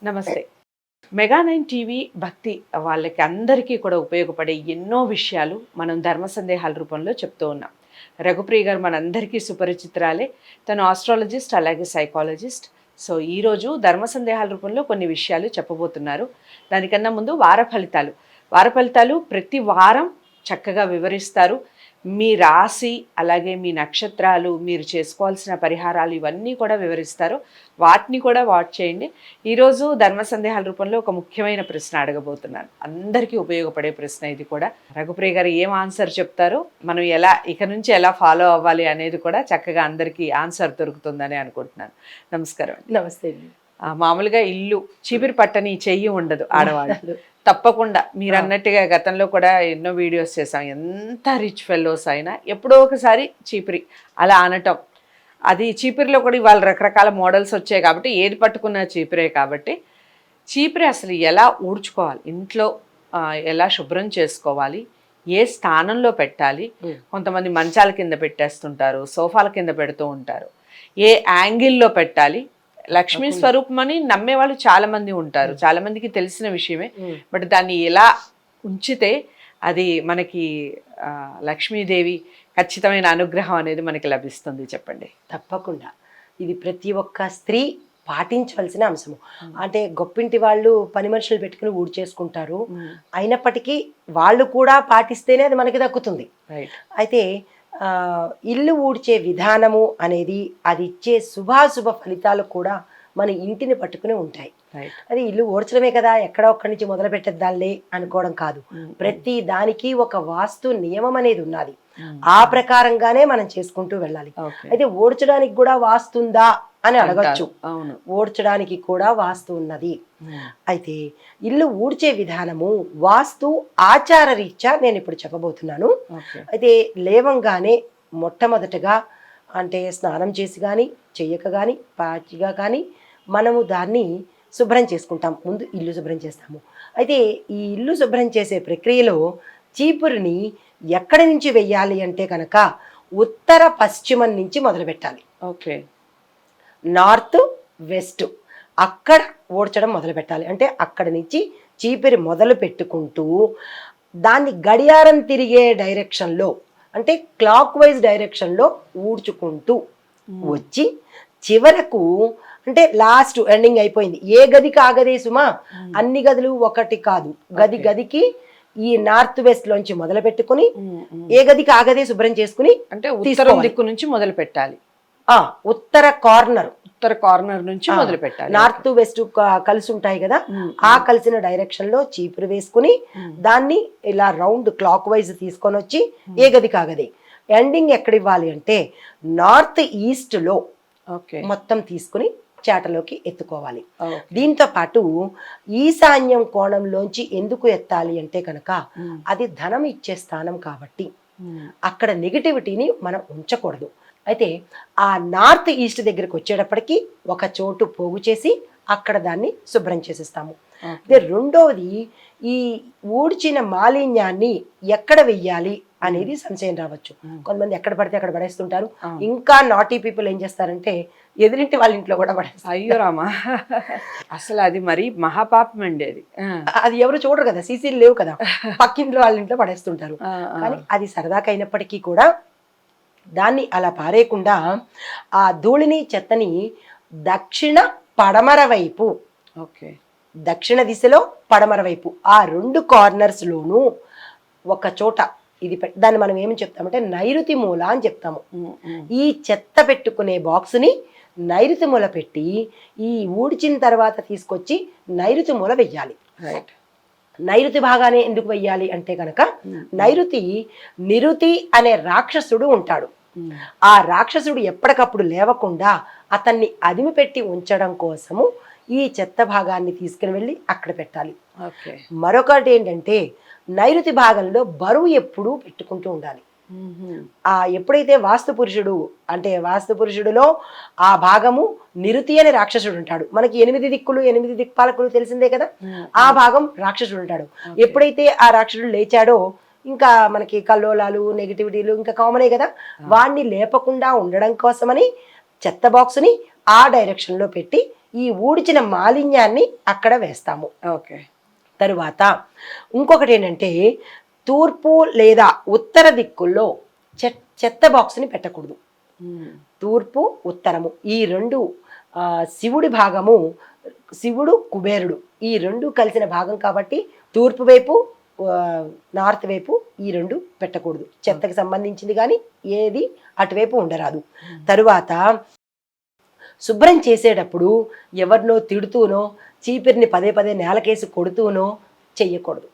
నమస్తే. మెగా9 టీవీ భక్తి వాళ్ళకి అందరికీ కూడా ఉపయోగపడే ఎన్నో విషయాలు మనం ధర్మ సందేహాల రూపంలో చెప్తూ ఉన్నాం. రఘుప్రియ గారు మనందరికీ సుపరిచితురాలే. తను ఆస్ట్రాలజిస్ట్ అలాగే సైకాలజిస్ట్. సో ఈరోజు ధర్మ సందేహాల రూపంలో కొన్ని విషయాలు చెప్పబోతున్నారు. దానికన్నా ముందు వార ఫలితాలు ప్రతి వారం చక్కగా వివరిస్తారు. మీ రాశి అలాగే మీ నక్షత్రాలు, మీరు చేసుకోవాల్సిన పరిహారాలు ఇవన్నీ కూడా వివరిస్తారు. వాటిని కూడా వాచ్ చేయండి. ఈరోజు ధర్మ సందేహాల రూపంలో ఒక ముఖ్యమైన ప్రశ్న అడగబోతున్నాను. అందరికీ ఉపయోగపడే ప్రశ్న ఇది కూడా. రఘుప్రియ గారు ఏం ఆన్సర్ చెప్తారో, మనం ఇక నుంచి ఎలా ఫాలో అవ్వాలి అనేది కూడా చక్కగా అందరికీ ఆన్సర్ దొరుకుతుందని అనుకుంటున్నాను. నమస్కారం. నమస్తే. మామూలుగా ఇల్లు చీపిరి పట్టని చెయ్యి ఉండదు ఆడవాళ్ళు. తప్పకుండా మీరు అన్నట్టుగా గతంలో కూడా ఎన్నో వీడియోస్ చేసాం. ఎంత రిచ్ ఫెలోస్ అయినా ఎప్పుడో ఒకసారి చీపిరి అలా అనటం. అది చీపిరిలో కూడా ఇవాళ రకరకాల మోడల్స్ వచ్చాయి కాబట్టి ఏది పట్టుకున్న చీపిరే కాబట్టి చీపిరి అసలు ఎలా ఊడ్చుకోవాలి, ఇంట్లో ఎలా శుభ్రం చేసుకోవాలి, ఏ స్థానంలో పెట్టాలి. కొంతమంది మంచాల కింద పెట్టేస్తుంటారు, సోఫాల కింద పెడుతూ ఉంటారు. ఏ యాంగిల్లో పెట్టాలి. లక్ష్మీ స్వరూపం అని నమ్మే వాళ్ళు చాలా మంది ఉంటారు, చాలా మందికి తెలిసిన విషయమే. బట్ దాన్ని ఎలా ఉంచితే అది మనకి లక్ష్మీదేవి ఖచ్చితమైన అనుగ్రహం అనేది మనకి లభిస్తుంది, చెప్పండి. తప్పకుండా ఇది ప్రతి ఒక్క స్త్రీ పాటించవలసిన అంశము. అంటే గొప్పింటి వాళ్ళు పని మనుషులు పెట్టుకుని ఊడి చేసుకుంటారు, అయినప్పటికీ వాళ్ళు కూడా పాటిస్తేనే అది మనకి దక్కుతుంది. అయితే ఇల్లు ఊడ్చే విధానము అనేది అది ఇచ్చే శుభాశుభ ఫలితాలు కూడా మన ఇంటిని పట్టుకుని ఉంటాయి. అది ఇల్లు ఊడ్చడమే కదా, ఎక్కడ ఒక్కడి నుంచి మొదలు పెట్టేద్దాంలే అనుకోవడం కాదు. ప్రతి దానికి ఒక వాస్తు నియమం అనేది ఉన్నది. ఆ ప్రకారంగానే మనం చేసుకుంటూ వెళ్ళాలి. అయితే ఓడ్చడానికి కూడా వాస్తుందా అని అడగచ్చు. ఓడ్చడానికి కూడా వాస్తు ఉన్నది. అయితే ఇల్లు ఊడ్చే విధానము వాస్తు ఆచార రీత్యా నేను ఇప్పుడు చెప్పబోతున్నాను. అయితే లేవంగానే మొట్టమొదటగా అంటే స్నానం చేసి కానీ చెయ్యక కానీ పాచిగా కానీ మనము దాన్ని శుభ్రం చేసుకుంటాం. ముందు ఇల్లు శుభ్రం చేస్తాము. అయితే ఈ ఇల్లు శుభ్రం చేసే ప్రక్రియలో చీపురుని ఎక్కడి నుంచి వెయ్యాలి అంటే కనుక ఉత్తర పశ్చిమం నుంచి మొదలు పెట్టాలి. ఓకే. నార్త్ వెస్ట్ అక్కడ ఓడ్చడం మొదలు పెట్టాలి. అంటే అక్కడి నుంచి చీపిరి మొదలు పెట్టుకుంటూ దాన్ని గడియారం తిరిగే డైరెక్షన్లో అంటే క్లాక్ వైజ్ డైరెక్షన్లో ఊడ్చుకుంటూ వచ్చి చివరకు అంటే లాస్ట్ ఎండింగ్ అయిపోయింది. ఏ గదికి ఆగదే సుమా, అన్ని గదులు ఒకటి కాదు, గది గదికి ఈ నార్త్ వెస్ట్ లోంచి మొదలు పెట్టుకుని ఏ గదికి ఆగదే శుభ్రం చేసుకుని అంటే ఉత్తరం దిక్కు నుంచి మొదలు పెట్టాలి. ఉత్తర కార్నర్ నుంచి మొదలు పెట్టాలి. నార్త్ వెస్ట్ కలిసి ఉంటాయి కదా, ఆ కలిసిన డైరెక్షన్ లో చీపురు వేసుకుని దాన్ని ఇలా రౌండ్ క్లాక్ వైజ్ తీసుకొని వచ్చి ఏ గది కాగది ఎండింగ్ ఎక్కడ ఇవ్వాలి అంటే నార్త్ ఈస్ట్ లో మొత్తం తీసుకుని చాటలోకి ఎత్తుకోవాలి. దీంతో పాటు ఈశాన్యం కోణంలోంచి ఎందుకు ఎత్తాలి అంటే కనుక అది ధనం ఇచ్చే స్థానం కాబట్టి అక్కడ నెగిటివిటీని మనం ఉంచకూడదు. అయితే ఆ నార్త్ ఈస్ట్ దగ్గరికి వచ్చేటప్పటికి ఒక చోటు పోగు చేసి అక్కడ దాన్ని శుభ్రం చేసేస్తాము. రెండవది ఈ ఊడ్చిన మాలిన్యాన్ని ఎక్కడ వెయ్యాలి అనేది సంశయం రావచ్చు. కొంతమంది ఎక్కడ పడితే అక్కడ పడేస్తుంటారు. ఇంకా నాటీ పీపుల్ ఏం చేస్తారంటే ఎదురింటి వాళ్ళ ఇంట్లో కూడా పడేస్తారు. అయ్యో రామా, అసలు అది మరి మహాపాపం అండి. అది ఎవరు చూడరు కదా, సీసీలు లేవు కదా, పక్కింట్లో వాళ్ళ ఇంట్లో పడేస్తుంటారు. కానీ అది సరదాకైనప్పటికీ కూడా దాన్ని అలా పారేయకుండా ఆ ధూళిని చెత్తని దక్షిణ పడమర వైపు, దక్షిణ దిశలో పడమర వైపు ఆ రెండు కార్నర్స్ లోనూ ఒక చోట ఇది దాన్ని మనం ఏమని చెప్తామంటే నైరుతి మూల అని చెప్తాము. ఈ చెత్త పెట్టుకునే బాక్స్ ని నైరుతి మూల పెట్టి ఈ ఊడ్చిన తర్వాత తీసుకొచ్చి నైరుతి మూల వెయ్యాలి. నైరుతి భాగానే ఎందుకు వెయ్యాలి అంటే కనుక నిరుతి అనే రాక్షసుడు ఉంటాడు. ఆ రాక్షసుడు ఎప్పటికప్పుడు లేవకుండా అతన్ని అదిమి పెట్టి ఉంచడం కోసము ఈ చెత్త భాగాన్ని తీసుకుని వెళ్ళి అక్కడ పెట్టాలి. మరొకటి ఏంటంటే నైరుతి భాగంలో బరువు ఎప్పుడూ పెట్టుకుంటూ ఉండాలి. ఎప్పుడైతే వాస్తు పురుషుడులో ఆ భాగము నిరుతి అనే రాక్షసుడు ఉంటాడు. మనకి 8 దిక్కులు 8 దిక్పాలకులు తెలిసిందే కదా, ఆ భాగం రాక్షసుడు ఉంటాడు. ఎప్పుడైతే ఆ రాక్షసుడు లేచాడో ఇంకా మనకి కల్లోలాలు నెగిటివిటీలు ఇంకా కామనే కదా, వాడిని లేపకుండా ఉండడం కోసమని చెత్త బాక్స్ని ఆ డైరెక్షన్లో పెట్టి ఈ ఊడ్చిన మాలిన్యాన్ని అక్కడ వేస్తాము. ఓకే. తరువాత ఇంకొకటి ఏంటంటే తూర్పు లేదా ఉత్తర దిక్కుల్లో చెత్త బాక్స్ని పెట్టకూడదు. తూర్పు ఉత్తరము ఈ రెండు శివుడి భాగము, శివుడు కుబేరుడు ఈ రెండు కలిసిన భాగం కాబట్టి తూర్పు వైపు నార్త్ వైపు ఈ రెండు పెట్టకూడదు. చెత్తకి సంబంధించింది కానీ ఏది అటువైపు ఉండరాదు. తరువాత శుభ్రం చేసేటప్పుడు ఎవరినో తిడుతూనో చీపిరిని పదే పదే నేలకేసి కొడుతూనో చెయ్యకూడదు.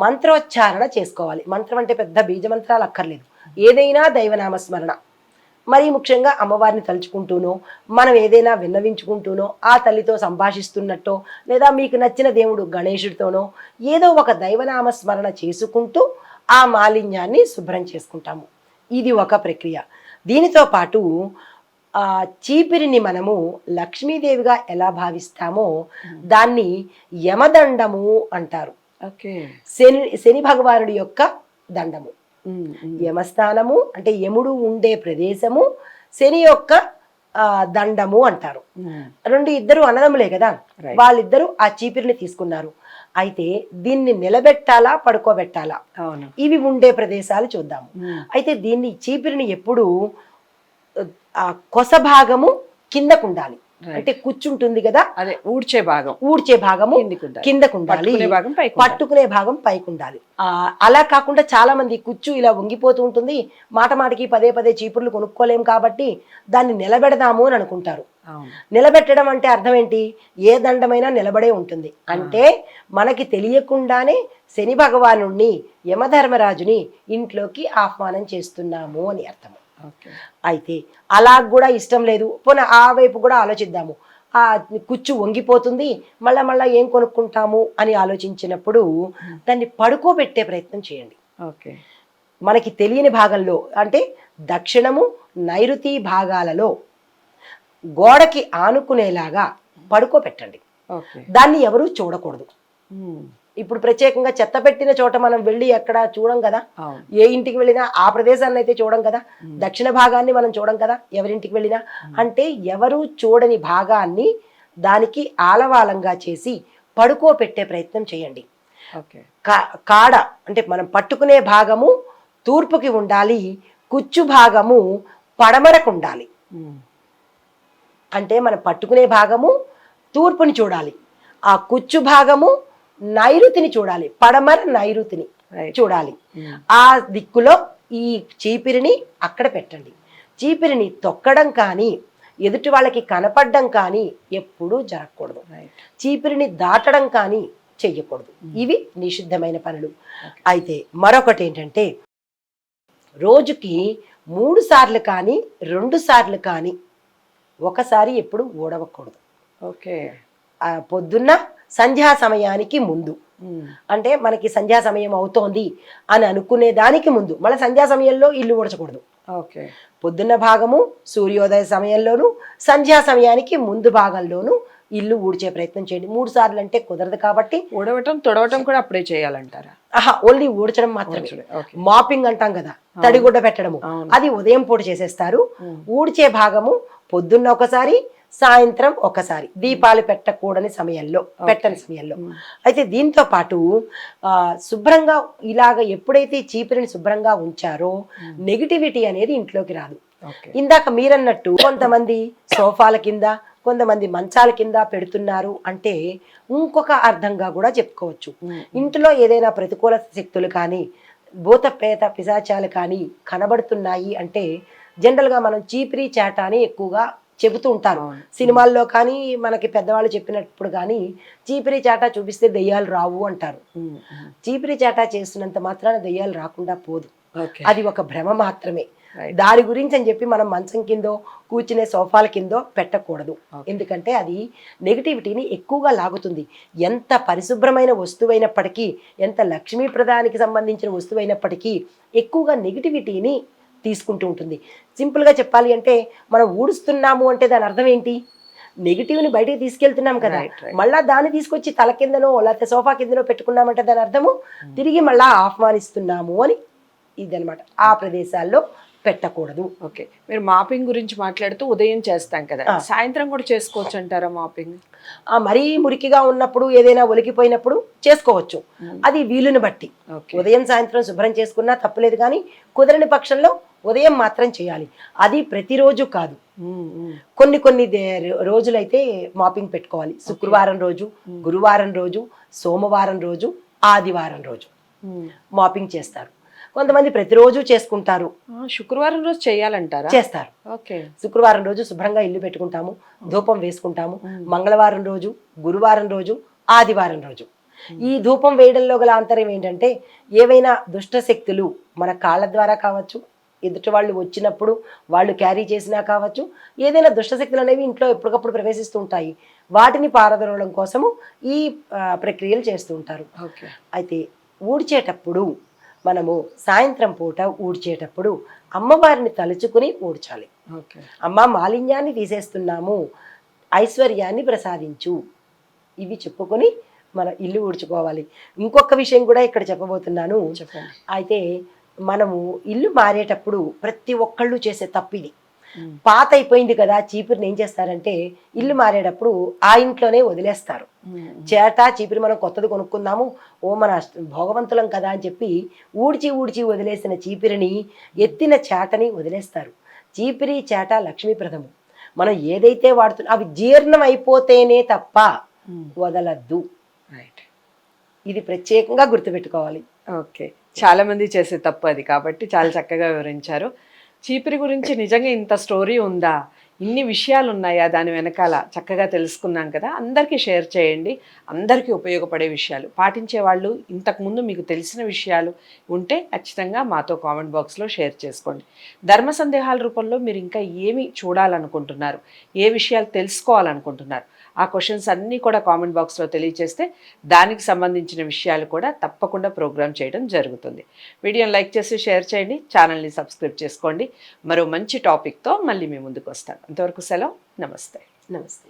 మంత్రోచ్చారణ చేసుకోవాలి. మంత్రం అంటే పెద్ద బీజమంత్రాలు అక్కర్లేదు. ఏదైనా దైవనామస్మరణ, మరీ ముఖ్యంగా అమ్మవారిని తలుచుకుంటూనో మనం ఏదైనా విన్నవించుకుంటూనో ఆ తల్లితో సంభాషిస్తున్నట్టో లేదా మీకు నచ్చిన దేవుడు గణేశుడితోనో ఏదో ఒక దైవనామస్మరణ చేసుకుంటూ ఆ మాలిన్యాన్ని శుభ్రం చేసుకుంటాము. ఇది ఒక ప్రక్రియ. దీనితో పాటు చీపిరిని మనము లక్ష్మీదేవిగా ఎలా భావిస్తామో దాన్ని యమదండము అంటారు. శని భగవానుడి యొక్క దండము. యమస్థానము అంటే యముడు ఉండే ప్రదేశము, శని యొక్క దండము అంటారు. ఇద్దరు అన్నదమ్ములే కదా, వాళ్ళిద్దరూ ఆ చీపిరిని తీసుకున్నారు. అయితే దీన్ని నిలబెట్టాలా పడుకోబెట్టాలా, ఇవి ఉండే ప్రదేశాలు చూద్దాము. అయితే దీన్ని చీపిరిని ఎప్పుడు కొస భాగము కిందకు ఉండాలి. అంటే కూర్చుంటుంది కదా, అదే ఊడ్చే భాగము కిందకు ఉండాలి, పట్టుకునే భాగం పైకి ఉండాలి. అలా కాకుండా చాలా మంది కుచ్చు ఇలా వంగిపోతూ ఉంటుంది, మాటమాటికి పదే పదే చీపుర్లు కొనుక్కోలేం కాబట్టి దాన్ని నిలబెడదాము అని అనుకుంటారు. నిలబెట్టడం అంటే అర్థం ఏంటి? ఏ దండమైనా నిలబడే ఉంటుంది. అంటే మనకి తెలియకుండానే శని భగవానుణ్ణి, యమధర్మరాజుని ఇంట్లోకి ఆహ్వానం చేస్తున్నాము అని అర్థం. అయితే అలా కూడా ఇష్టం లేదు, పోనీ ఆ వైపు కూడా ఆలోచిద్దాము. ఆ కుచ్చు వంగిపోతుంది, మళ్ళా ఏం కొనుక్కుంటాము అని ఆలోచించినప్పుడు దాన్ని పడుకోబెట్టే ప్రయత్నం చేయండి. మనకి తెలియని భాగంలో అంటే దక్షిణము నైరుతి భాగాలలో గోడకి ఆనుకునేలాగా పడుకోబెట్టండి. దాన్ని ఎవరూ చూడకూడదు. ఇప్పుడు ప్రత్యేకంగా చెత్త పెట్టిన చోట మనం వెళ్ళి ఎక్కడ చూడం కదా, ఏ ఇంటికి వెళ్ళినా ఆ ప్రదేశాన్ని అయితే చూడం కదా, దక్షిణ భాగాన్ని మనం చూడం కదా ఎవరింటికి వెళ్ళినా. అంటే ఎవరు చూడని భాగాన్ని దానికి ఆలవాలంగా చేసి పడుకోబెట్టే ప్రయత్నం చేయండి. కాడ అంటే మనం పట్టుకునే భాగము తూర్పుకి ఉండాలి, కుచ్చు భాగము పడమరకు ఉండాలి. అంటే మనం పట్టుకునే భాగము తూర్పుని చూడాలి, ఆ కుచ్చు భాగము నైరుతిని చూడాలి, పడమర నైరుతిని చూడాలి. ఆ దిక్కులో ఈ చీపిరిని అక్కడ పెట్టండి. చీపిరిని తొక్కడం కానీ ఎదుటి వాళ్ళకి కనపడడం కానీ ఎప్పుడూ జరగకూడదు. చీపిరిని దాటడం కానీ చెయ్యకూడదు. ఇవి నిషిద్ధమైన పనులు. అయితే మరొకటి ఏంటంటే రోజుకి 3 సార్లు కానీ 2 సార్లు కానీ ఒకసారి ఎప్పుడు ఊడవకూడదు. పొద్దున్న సంధ్యా సమయానికి ముందు, అంటే మనకి సంధ్యా సమయం అవుతోంది అని అనుకునే దానికి ముందు, మళ్ళీ సంధ్యా సమయంలో ఇల్లు ఊడ్చకూడదు. పొద్దున్న భాగము సూర్యోదయ సమయంలోను, సంధ్యా సమయానికి ముందు భాగంలోను ఇల్లు ఊడ్చే ప్రయత్నం చేయండి. 3 సార్లు అంటే కుదరదు కాబట్టి ఊడవటం తొడవటం కూడా అప్పుడే చేయాలంటారా? ఓన్లీ ఊడ్చడం మాత్రమే. మాపింగ్ అంటాం కదా, తడిగుడ్డ పెట్టడము, అది ఉదయం పూట చేసేస్తారు. ఊడ్చే భాగము పొద్దున్న ఒకసారి, సాయంత్రం ఒకసారి, దీపాలు పెట్టని సమయంలో. అయితే దీంతో పాటు శుభ్రంగా ఇలాగ ఎప్పుడైతే చీపిరిని శుభ్రంగా ఉంచారో నెగిటివిటీ అనేది ఇంట్లోకి రాదు. ఇందాక మీరన్నట్టు కొంతమంది సోఫాల కింద, కొంతమంది మంచాల కింద పెడుతున్నారు అంటే ఇంకొక అర్థంగా కూడా చెప్పుకోవచ్చు. ఇంట్లో ఏదైనా ప్రతికూల శక్తులు కానీ భూత ప్రేత పిశాచాలు కానీ కనబడుతున్నాయి అంటే జనరల్గా మనం చీపిరి చాట అని ఎక్కువగా చెబుతూ ఉంటారు. సినిమాల్లో కానీ మనకి పెద్దవాళ్ళు చెప్పినప్పుడు కానీ చీపిరి చాట చూపిస్తే దెయ్యాలు రావు అంటారు. చీపిరి చాట చేస్తున్నంత మాత్రాన దెయ్యాలు రాకుండా పోదు, అది ఒక భ్రమ మాత్రమే. దాని గురించి అని చెప్పి మనం మంచం కిందో కూర్చునే సోఫాల కిందో పెట్టకూడదు. ఎందుకంటే అది నెగిటివిటీని ఎక్కువగా లాగుతుంది. ఎంత పరిశుభ్రమైన వస్తువైనప్పటికీ, ఎంత లక్ష్మీప్రదానికి సంబంధించిన వస్తువైనప్పటికీ ఎక్కువగా నెగిటివిటీని తీసుకుంటూ ఉంటుంది. సింపుల్గా చెప్పాలి అంటే మనం ఊడుస్తున్నాము అంటే దాని అర్థం ఏంటి? నెగిటివ్ని బయటికి తీసుకెళ్తున్నాం కదా, మళ్ళా దాన్ని తీసుకొచ్చి తల కిందనో లేకపోతే సోఫా కిందనో పెట్టుకున్నామంటే దాని అర్థము తిరిగి మళ్ళా ఆహ్వానిస్తున్నాము అని. ఇదనమాట. ఆ ప్రదేశాల్లో పెట్టకూడదు. ఓకే, మీరు మాపింగ్ గురించి మాట్లాడుతూ ఉదయం చేస్తాం కదా, ఆ. సాయంత్రం కూడా చేసుకోవచ్చు అంటారా మాపింగ్? మరీ మురికిగా ఉన్నప్పుడు ఏదైనా ఒలికిపోయినప్పుడు చేసుకోవచ్చు, అది వీలుని బట్టి. ఓకే. ఉదయం సాయంత్రం శుభ్రం చేసుకున్నా తప్పులేదు, కానీ కుదరని పక్షంలో ఉదయం మాత్రం చేయాలి. అది ప్రతిరోజు కాదు, కొన్ని కొన్ని రోజులైతే మాపింగ్ పెట్టుకోవాలి. శుక్రవారం రోజు, గురువారం రోజు, సోమవారం రోజు, ఆదివారం రోజు మాపింగ్ చేస్తారు. కొంతమంది ప్రతిరోజు చేసుకుంటారు. శుక్రవారం రోజు చేయాలంటారా? చేస్తారు. ఓకే. శుక్రవారం రోజు శుభ్రంగా ఇల్లు పెట్టుకుంటాము, ధూపం వేసుకుంటాము. మంగళవారం రోజు, గురువారం రోజు, ఆదివారం రోజు. ఈ ధూపం వేయడంలో గల ఆంతర్యం ఏంటంటే, ఏవైనా దుష్ట శక్తులు మన కాళ్ళ ద్వారా కావచ్చు, ఎదుటి వాళ్ళు వచ్చినప్పుడు వాళ్ళు క్యారీ చేసినా కావచ్చు, ఏదైనా దుష్టశక్తులు అనేవి ఇంట్లో ఎప్పటికప్పుడు ప్రవేశిస్తూ ఉంటాయి. వాటిని పారదోలడం కోసము ఈ ప్రక్రియలు చేస్తూ ఉంటారు. ఓకే. అయితే ఊడ్చేటప్పుడు మనము సాయంత్రం పూట ఊడ్చేటప్పుడు అమ్మవారిని తలుచుకుని ఊడ్చాలి. ఓకే. అమ్మ, మాలిన్యాన్ని తీసేస్తున్నాము, ఐశ్వర్యాన్ని ప్రసాదించు, ఇవి చెప్పుకొని మన ఇల్లు ఊడ్చుకోవాలి. ఇంకొక విషయం కూడా ఇక్కడ చెప్పబోతున్నాను. చెప్పండి. అయితే మనము ఇల్లు మారేటప్పుడు ప్రతి ఒక్కళ్ళు చేసే తప్పిది. పాత అయిపోయింది కదా చీపురిని ఏం చేస్తారంటే, ఇల్లు మారేటప్పుడు ఆ ఇంట్లోనే వదిలేస్తారు. చేట చీపురి మనం కొత్తది కొనుక్కుందాము, ఓ మన భోగవంతులం కదా అని చెప్పి ఊడ్చి ఊడ్చి వదిలేసిన చీపిరిని, ఎత్తిన చేటని వదిలేస్తారు. చీపిరి చేట లక్ష్మీప్రదము. మనం ఏదైతే వాడుతున్నా అవి జీర్ణం అయిపోతేనే తప్ప వదలద్దు. రైట్. ఇది ప్రత్యేకంగా గుర్తుపెట్టుకోవాలి. ఓకే, చాలా మంది చేసే తప్పు అది, కాబట్టి చాలా చక్కగా వివరించారు. చీపిరి గురించి నిజంగా ఇంత స్టోరీ ఉందా, ఇన్ని విషయాలు ఉన్నాయా దాని వెనకాల, చక్కగా తెలుసుకున్నాం కదా. అందరికీ షేర్ చేయండి, అందరికీ ఉపయోగపడే విషయాలు పాటించే వాళ్ళు. ఇంతకుముందు మీకు తెలిసిన విషయాలు ఉంటే ఖచ్చితంగా మాతో కామెంట్ బాక్స్లో షేర్ చేసుకోండి. ధర్మ సందేహాల రూపంలో మీరు ఇంకా ఏమి చూడాలనుకుంటున్నారు, ఏ విషయాలు తెలుసుకోవాలనుకుంటున్నారు, ఆ క్వశ్చన్స్ అన్నీ కూడా కామెంట్ బాక్స్లో తెలియజేస్తే దానికి సంబంధించిన విషయాలు కూడా తప్పకుండా ప్రోగ్రామ్ చేయడం జరుగుతుంది. వీడియోని లైక్ చేసి షేర్ చేయండి, ఛానల్ని సబ్స్క్రైబ్ చేసుకోండి. మరో మంచి టాపిక్తో మళ్ళీ మీ ముందుకు వస్తాను. అంతవరకు సెలవు. నమస్తే. నమస్తే.